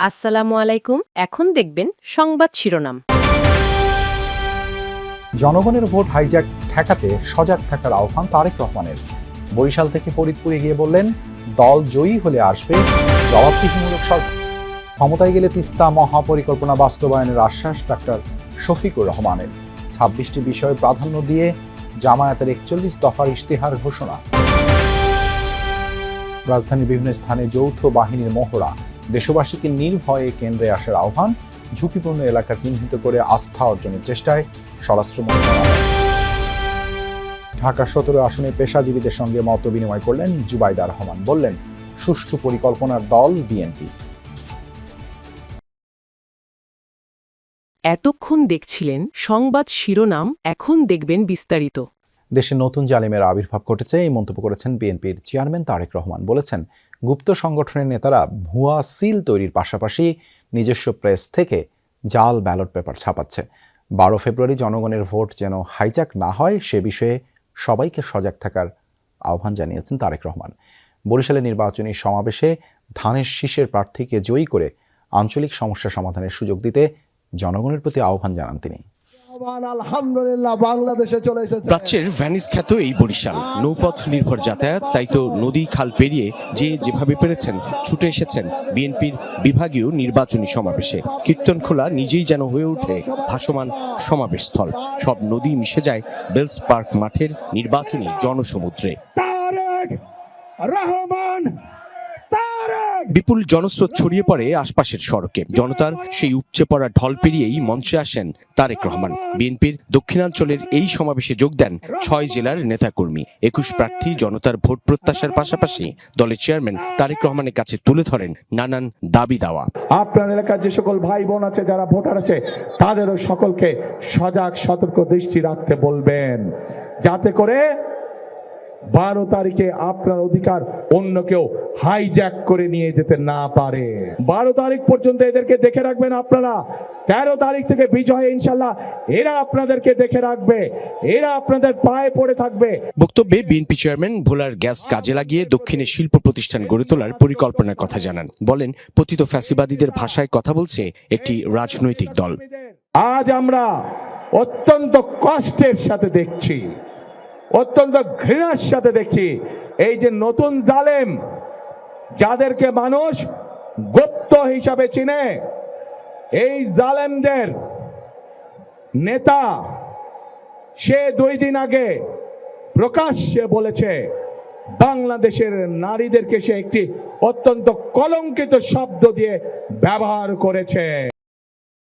আসসালামু আলাইকুম। এখন দেখবেন সংবাদ শিরোনাম। জনগণের ভোট হাইজ্যাক ঠেকাতে সজাগ থাকার আহ্বান তারেক রহমানের। বরিশাল থেকে ফরিদপুরে গিয়ে বললেন, দল জয়ী হলে আসবে জবাবদিহিমূলক সরকার। ক্ষমতায় গেলে তিস্তা মহাপরিকল্পনা বাস্তবায়নের আশ্বাস ডাক্তার শফিকুর রহমানের। ২৬টি বিষয়ে প্রাধান্য দিয়ে জামায়াতের ৪১ দফার ইশতেহার ঘোষণা। রাজধানীর বিভিন্ন স্থানে যৌথ বাহিনীর মহড়া। দেশবাসীকে নির্ভয়ে কেন্দ্রে আসার আহ্বান। ঝুঁকিপূর্ণ এলাকা চিহ্নিত করে আস্থা অর্জনের চেষ্টায় স্বরাষ্ট্র মন্ত্রণালয়। ঢাকা ১৭ আসনে পেশাজীবীদের সঙ্গে মত বিনিময় করলেন জুবাইদা রহমান। বললেন, সুষ্ঠু পরিকল্পনার দল বিএনপি। এতক্ষণ দেখছিলেন সংবাদ শিরোনাম, এখন দেখবেন বিস্তারিত। দেশে নতুন জালিমের আবির্ভাব ঘটেছে, এই মন্তব্য করেছেন বিএনপির চেয়ারম্যান তারেক রহমান। বলেছেন, গুপ্ত সংগঠনের নেতারা ভুয়া সিল তৈরির পাশাপাশি নিজস্ব প্রেস থেকে জাল ব্যালট পেপার ছাপাচ্ছে। ১২ ফেব্রুয়ারি জনগণের ভোট যেন হাইজ্যাক না হয় সে বিষয়ে সবাইকে সজাগ থাকার আহ্বান জানিয়েছেন তারেক রহমান। বরিশালে নির্বাচনী সমাবেশে ধানের শীষের প্রার্থীকে জয়ী করে আঞ্চলিক সমস্যা সমাধানের সুযোগ দিতে জনগণের প্রতি আহ্বান জানান তিনি। প্রাচ্যের ভ্যানিস খ্যাত এই বরিশাল নৌপথ নির্ভর যাতায়াত, তাই তো নদী খাল পেরিয়ে যে যেভাবে পেরেছেন ছুটে এসেছেন বিএনপির বিভাগীয় নির্বাচনী সমাবেশে। কীর্তনখোলা নিজেই যেন হয়ে ওঠে ভাসমান সমাবেশ স্থল। সব নদী মিশে যায় বেলস পার্ক মাঠের নির্বাচনী জনসমুদ্রে। বিপুল জনস্রোত ছড়িয়ে পড়ে আশপাশের সড়কে। জনতার সেই উপচে পড়া ঢল পেরিয়েই মঞ্চে আসেন তারেক রহমান। বিএনপির দক্ষিণাঞ্চলের এই সমাবেশে যোগ দেন ৬ জেলার নেতাকর্মী। ২১ প্রার্থী জনতার ভোট প্রত্যাশার পাশাপাশি দলের চেয়ারম্যান তারেক রহমানের কাছে তুলে ধরেন নানান দাবি দাওয়া। আপনার এলাকার যে সকল ভাই বোন আছে, যারা ভোটার আছে, তাদেরও সকলকে সজাগ সতর্ক দৃষ্টি রাখতে বলবেন, যাতে করে ১২ তারিখে আপনার অধিকার অন্য কেউ হাইজ্যাক করে নিয়ে যেতে না পারে। ১২ তারিখ পর্যন্ত এদেরকে দেখে রাখবেন আপনারা। ১৩ তারিখ থেকে বিজয় ইনশাল্লাহ এরা আপনাদেরকে দেখে রাখবে, এরা আপনাদের পায়ে পড়ে থাকবে। বক্তব্যে বিএনপি চেয়ারম্যান ভোলার গ্যাস কাজে লাগিয়ে দক্ষিণে শিল্প প্রতিষ্ঠান গড়ে তোলার পরিকল্পনার কথা জানান। বলেন, পতিত ফ্যাসিবাদীদের ভাষায় কথা বলছে একটি রাজনৈতিক দল। আজ আমরা অত্যন্ত কষ্টের সাথে দেখছি, অত্যন্ত ঘৃণার সাথে দেখছি, এই যে নতুন জালেম, যাদেরকে মানুষ গুপ্ত হিসাবে চিনে, এই জালেমদের নেতা সে ২ দিন আগে প্রকাশ্যে বলেছে বাংলাদেশের নারীদেরকে সে একটি অত্যন্ত কলঙ্কিত শব্দ দিয়ে ব্যবহার করেছে।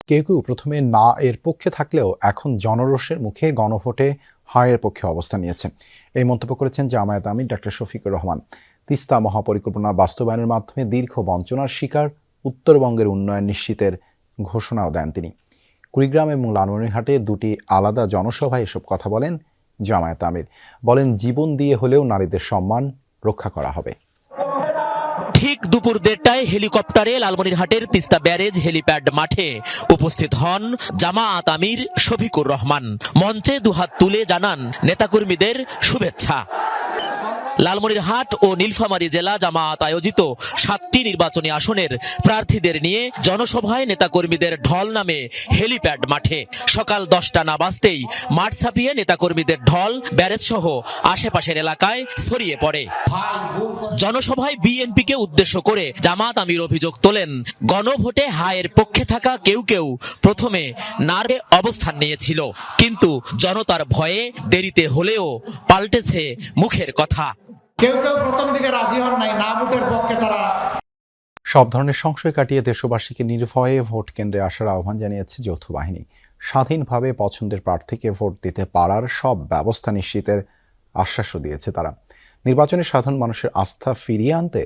কেউ কেউ প্রথমে না এর পক্ষে থাকলেও এখন জনরোষের মুখে গণভোটে হায়ের পক্ষে অবস্থান নিয়েছে। এই মন্তব্য করেছেন জামায়াত আমির ডাক্তার শফিকুর রহমান। তিস্তা মহাপরিকল্পনা বাস্তবায়নের মাধ্যমে দীর্ঘ বঞ্চনার শিকার উত্তরবঙ্গের উন্নয়ন নিশ্চিতের ঘোষণাও দেন তিনি। কুড়িগ্রাম এবং লালমনিরহাটে ২টি আলাদা জনসভায় এসব কথা বলেন জামায়াত আমির। বলেন, জীবন দিয়ে হলেও নারীদের সম্মান রক্ষা করা হবে। ঠিক দুপুর ১:৩০টায় হেলিকপ্টারে লালমনিরহাটের তিস্তা ব্যারেজ হেলিপ্যাড মাঠে উপস্থিত হন জামায়াত আমির শফিকুর রহমান। মঞ্চে দুহাত তুলে জানান নেতাকর্মীদের শুভেচ্ছা। লালমনিরহাট ও নীলফামারী জেলা জামায়াত আয়োজিত ৭টি নির্বাচনী আসনের প্রার্থীদের নিয়ে জনসভায় নেতাকর্মীদের ঢল নামে হেলিপ্যাড মাঠে। সকাল ১০টা না বাজতেই মাঠ ছাপিয়ে নেতাকর্মীদের ঢল ব্যারেজ সহ আশেপাশের এলাকায় ছড়িয়ে পড়ে। জনসভায় বিএনপিকে উদ্দেশ্য করে জামায়াত আমির অভিযোগ তোলেন, গণভোটে হায়ের পক্ষে থাকা কেউ কেউ প্রথমে নারে অবস্থান নিয়েছিল, কিন্তু জনতার ভয়ে দেরিতে হলেও পাল্টেছে মুখের কথা। কেউ কেউ প্রথম দিকে রাজি হন নাই, না ভোটের পক্ষে তারা। সব ধরনের সংশয় কাটিয়ে দেশবাসীকে নির্ভয়ে ভোট কেন্দ্রে আসার আহ্বান জানিয়েছে যৌথ বাহিনী। স্বাধীনভাবে পছন্দের প্রার্থীকে ভোট দিতে পারার সব ব্যবস্থা নিশ্চিতের আশ্বাসও দিয়েছে তারা। নির্বাচনে সাধারণ মানুষের আস্থা ফিরিয়ে আনতে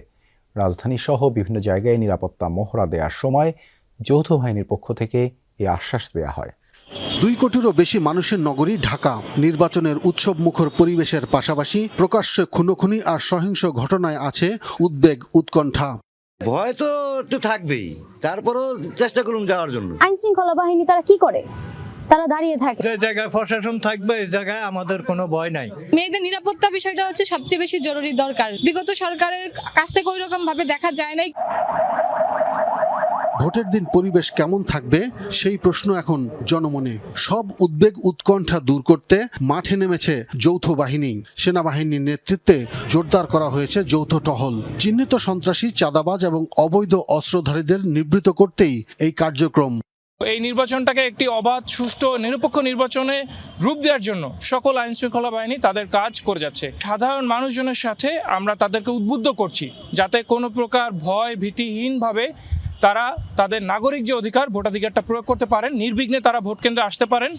রাজধানী সহ বিভিন্ন জায়গায় নিরাপত্তা মহড়া দেওয়ার সময় যৌথ বাহিনীর পক্ষ থেকে এই আশ্বাস দেওয়া হয়। ২ কোটিরও বেশি মানুষের নগরী ঢাকা নির্বাচনের উৎসব মুখর পরিবেশের পাশাপাশি প্রকাশ্যে খুনোখুনি আর সহিংস ঘটনায় আছে উদ্বেগ, উৎকণ্ঠা। ভয় তো একটু থাকবেই, তারপরও চেষ্টা করুন যাওয়ার জন্য। আইন শৃঙ্খলা বাহিনী তারা কি করে? তারা দাঁড়িয়ে থাকে। যে জায়গায় প্রশাসন থাকবে এই জায়গায় আমাদের কোনো ভয় নাই। মেয়েদের নিরাপত্তা বিষয়টা হচ্ছে সবচেয়ে বেশি জরুরি দরকার। বিগত সরকারের কাছ থেকে ওই রকম ভাবে দেখা যায় নাই। ভোটের দিন পরিবেশ কেমন থাকবে সেই প্রশ্ন এখন জনমনে। সব উদ্বেগ উৎকণ্ঠা দূর করতে মাঠে নেমেছে যৌথ বাহিনী। সেনাবাহিনীর নেতৃত্বে জোরদার করা হয়েছে যৌথ টহল। চিহ্নিত সন্ত্রাসী, চাঁদাবাজ এবং অবৈধ অস্ত্রধারীদের নিবৃত্ত করতেই এই কার্যক্রম। এই নির্বাচনটাকে একটি অবাধ, সুষ্ঠু, নিরপেক্ষ নির্বাচনে রূপ দেওয়ার জন্য সকল আইন শৃঙ্খলা বাহিনী তাদের কাজ করে যাচ্ছে। সাধারণ মানুষজনের সাথে আমরা তাদেরকে উদ্বুদ্ধ করছি যাতে কোনো প্রকার ভয় ভীতিহীনভাবে তারা তাদের নাগরিক যে অধিকার, ভোটাধিকারটা প্রয়োগ করতে পারেন, নির্বিঘ্নে তারা ভোট কেন্দ্রে আসতে পারেন।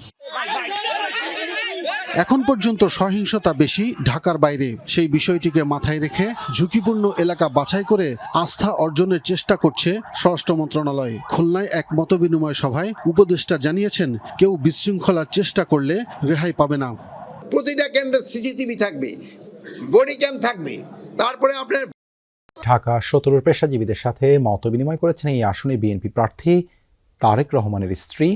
এখন পর্যন্ত সহিংসতা বেশি ঢাকার বাইরে। সেই বিষয়টিকে মাথায় রেখে ঝুঁকিপূর্ণ এলাকা বাছাই করে আস্থা অর্জনের চেষ্টা করছে স্বরাষ্ট্র মন্ত্রণালয়। খুলনায় এক মতবিনিময় সভায় উপদেষ্টা জানিয়েছেন, কেউ বিশৃঙ্খলার চেষ্টা করলে রেহাই পাবে না। প্রতিটা কেন্দ্রে সিসিটিভি থাকবে, বডি ক্যাম থাকবে। তারপরে আপনার ঢাকা 17 পেশাজীবীদের সাথে মতবিনিময় করেছেন এই আসনে বিএনপি প্রার্থী তারেক রহমানের স্ত্রী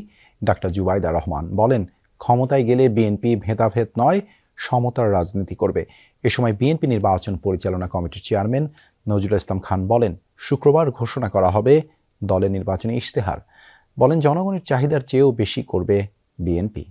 ডাক্তার জুবাইদা রহমান। বলেন, ক্ষমতায় গেলে বিএনপি ভেদাভেদ নয়, সমতার রাজনীতি করবে। এ সময় বিএনপি নির্বাচন পরিচালনা কমিটির চেয়ারম্যান নজরুল ইসলাম খান বলেন, শুক্রবার ঘোষণা করা হবে দলের নির্বাচনী ইশতেহার। বলেন, জনগণের চাহিদার চেয়েও বেশি করবে বিএনপি।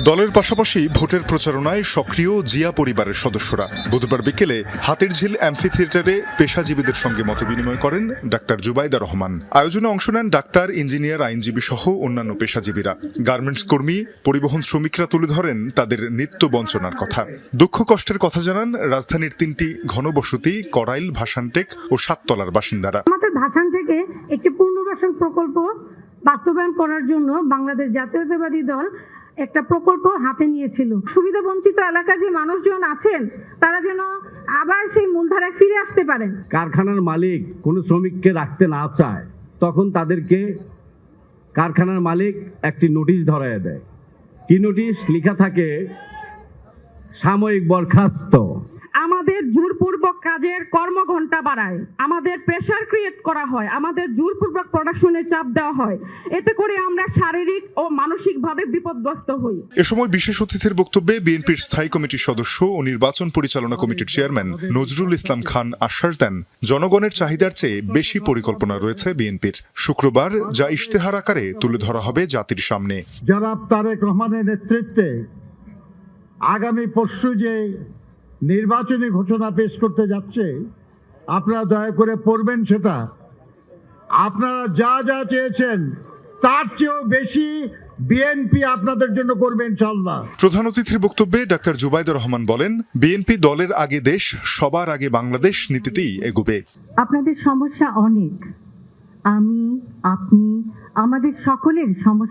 দলের পাশাপাশি ভোটের প্রচারণায় সক্রিয় জিয়া পরিবারের সদস্যরা বুধবার বিকেলে হাতিরঝিল অ্যাম্ফি থিয়েটারে পেশাজীবীদের সঙ্গে মতবিনিময় করেন ডাক্তার জুবাইদা রহমান। আয়োজনে অংশ নেন ডাক্তার, ইঞ্জিনিয়ার, আইনজীবী সহ অন্যান্য পেশাজীবীরা। গার্মেন্টস কর্মী, পরিবহন শ্রমিকরা তুলে ধরেন তাদের নিত্য বঞ্চনার কথা, দুঃখ কষ্টের কথা জানান রাজধানীর 3টি ঘনবসতি করাইল, ভাসানটেক ও সাততলার বাসিন্দারা। আমাদের ভাসান থেকে একটি পুনর্বাসন প্রকল্প বাস্তবায়ন করার জন্য বাংলাদেশ জাতীয়তাবাদী দল একটা প্রকল্প হাতে নিয়েছিল। সুবিধা বঞ্চিত এলাকার যে মানুষজন আছেন তারা যেন আবার সেই মূলধারায় ফিরে আসতে পারেন। কারখানার মালিক কোনো শ্রমিককে রাখতে না চায়, তখন তাদেরকে কারখানার মালিক একটি নোটিশ ধরায় দেয়। কি নোটিশ? লেখা থাকে সাময়িক বরখাস্ত। আমাদের জোরপূর্বক কাজের কর্মঘণ্টা বাড়ায়, আমাদের প্রেসার ক্রিয়েট করা হয়, আমাদের জোরপূর্বক প্রোডাকশনে চাপ দেওয়া হয়। এতে করে আমরা শারীরিক ও মানসিকভাবে বিপদগ্রস্ত হই। এ সময় বিশেষ অতিথির বক্তব্যে বিএনপির স্থায়ী কমিটির সদস্য ও নির্বাচন পরিচালনা কমিটির চেয়ারম্যান নজরুল ইসলাম খান আশ্বাস দেন, জনগণের চাহিদার চেয়ে বেশি পরিকল্পনা রয়েছে বিএনপির। শুক্রবার যা ইশতেহার আকারে তুলে ধরা হবে জাতির সামনে। জনাব তারেক রহমানের নেতৃত্বে আগামী পরশু যে নির্বাচনী ঘোষণা পেশ করতে যাচ্ছে, আপনারা দয়া করে পড়বেন সেটা। আপনারা যা যা চেয়েছেন তার চেয়েও বেশি বিএনপি আপনাদের জন্য করবে ইনশাআল্লাহ। প্রধান অতিথির বক্তব্যে ডাক্তার জুবাইদা রহমান বলেন, বিএনপি দলের আগে দেশ, সবার আগে বাংলাদেশ নীতিতেই এগোবে। আপনাদের সমস্যা অনেক, আমি, আপনি, আমাদের সকলের সমস্যা।